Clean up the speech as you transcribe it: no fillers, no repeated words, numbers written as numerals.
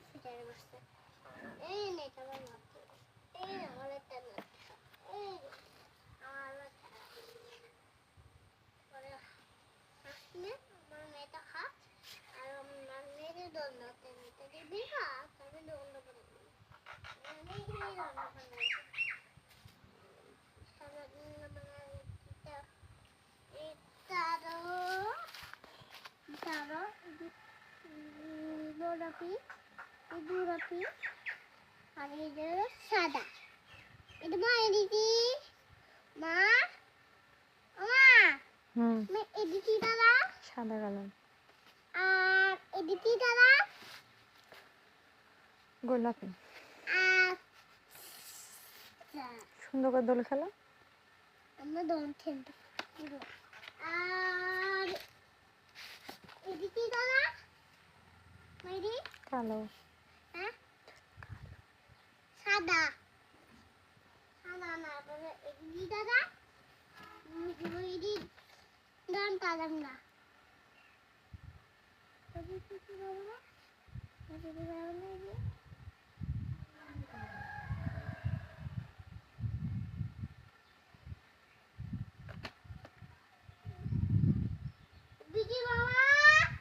fitter বসছে এই নেটা বাবা এই আমার একটা না এই আমার পরে আসলে আমার মেয়েটা খা আর আমার মেয়েকে দণ্ড নিতে দিবি না তবে দণ্ড করে আমি দণ্ড করে সারাদিন মানে তারো গোলাপি গোলাপি আর এই যে সাদা এটা মা এদিকে মা মা এদিকে দাদা সাদা কালার আর এদিকে দাদা গোলাপি আর সুন্দর করে দোল খেলা আমরা দোল খেলতে আর এদিকে দাদা মেরি কালো হ্যাঁ সাদা সাদা না বলে এদিকে দাদা এদিকে দাম তালাম না এদিকে দাদা এদিকে দাদা